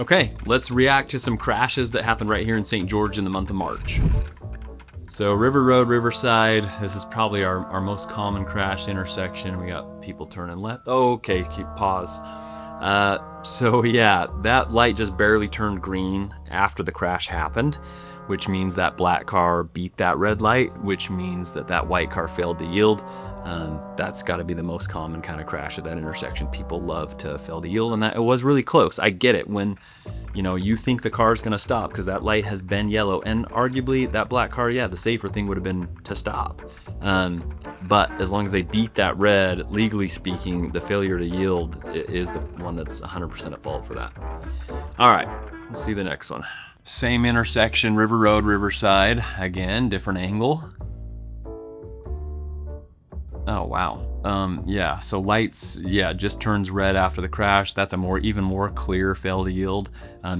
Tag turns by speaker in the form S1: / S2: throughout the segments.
S1: Okay, let's react to some crashes that happened right here in St. George in the month of March. So River Road, Riverside, this is probably our most common crash intersection. We got people turning left. Okay, pause. So yeah, that light just barely turned green after the crash happened, which means that black car beat that red light, which means that white car failed to yield. That's got to be the most common kind of crash at that intersection. People love to fail to yield, and that it was really close. I get it when, you think the car's gonna stop because that light has been yellow, and arguably that black car, yeah, the safer thing would have been to stop. But as long as they beat that red, legally speaking, the failure to yield is the one that's 100% at fault for that. All right, let's see the next one. Same intersection, River Road, Riverside. Again, different angle. Oh, wow. Yeah, so lights, just turns red after the crash. That's a even more clear fail to yield.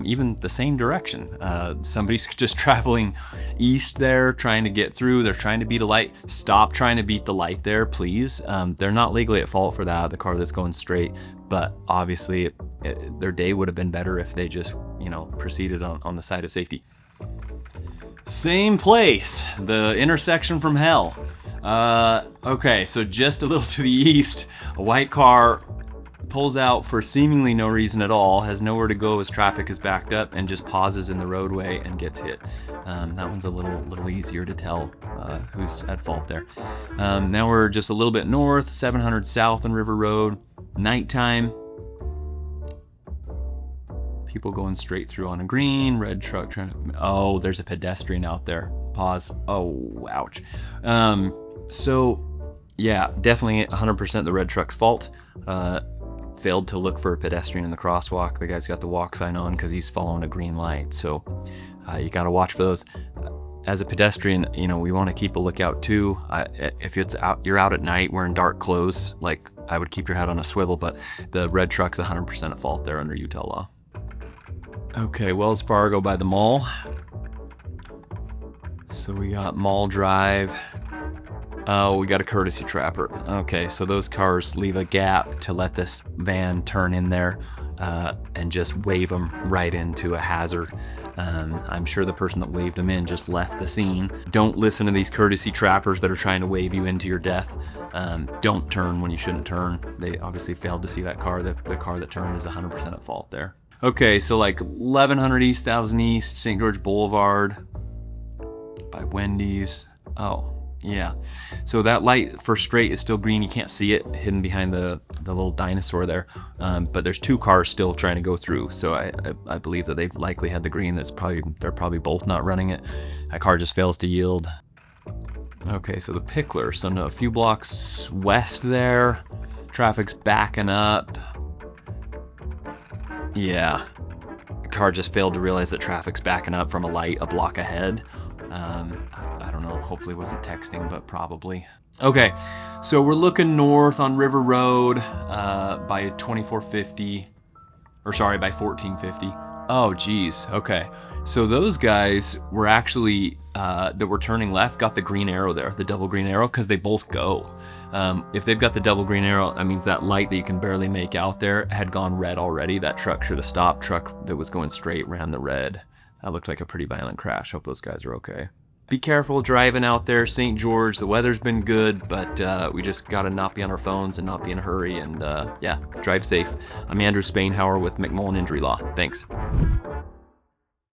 S1: Even the same direction. Somebody's just traveling east there, trying to get through. They're trying to beat a light. Stop trying to beat the light there, please. They're not legally at fault for that, the car that's going straight. But obviously, their day would have been better if they just, proceeded on the side of safety. Same place, the intersection from hell. Okay, so just a little to the east, a white car pulls out for seemingly no reason at all, has nowhere to go as traffic is backed up, and just pauses in the roadway and gets hit. That one's a little easier to tell who's at fault there. Now we're just a little bit north, 700 south on River Road, nighttime. People going straight through on a green, red truck trying to, oh, there's a pedestrian out there. Pause. Oh, ouch. So yeah, definitely 100% the red truck's fault. Failed to look for a pedestrian in the crosswalk. The guy's got the walk sign on because he's following a green light. So you got to watch for those. As a pedestrian, we want to keep a lookout too. If you're out at night wearing dark clothes, like I would keep your head on a swivel, but the red truck's 100% at fault there under Utah law. Okay, Wells Fargo by the mall. So we got Mall Drive. Oh, we got a courtesy trapper. Okay, so those cars leave a gap to let this van turn in there and just wave them right into a hazard. I'm sure the person that waved them in just left the scene. Don't listen to these courtesy trappers that are trying to wave you into your death. Don't turn when you shouldn't turn. They obviously failed to see that car. The car that turned is 100% at fault there. Okay, so like 1100 East, 1000 East, St. George Boulevard by Wendy's. Oh, yeah. So that light for straight is still green. You can't see it hidden behind the little dinosaur there. But there's two cars still trying to go through. So I believe that they likely had the green. They're probably both not running it. That car just fails to yield. Okay, so the Pickler. So a few blocks west there. Traffic's backing up. Yeah, the car just failed to realize that traffic's backing up from a light a block ahead. I don't know, hopefully it wasn't texting, but probably. Okay, so we're looking north on River Road by 1450. Oh, geez, okay. So those guys were actually, that were turning left, got the green arrow there, the double green arrow, because they both go. If they've got the double green arrow, that means that light that you can barely make out there had gone red already. That truck should have stopped. Truck that was going straight ran the red. That looked like a pretty violent crash. Hope those guys are okay. Be careful driving out there, St. George. The weather's been good, but we just gotta not be on our phones and not be in a hurry, and yeah, drive safe. I'm Andrew Spainhower with McMullen Injury Law. Thanks.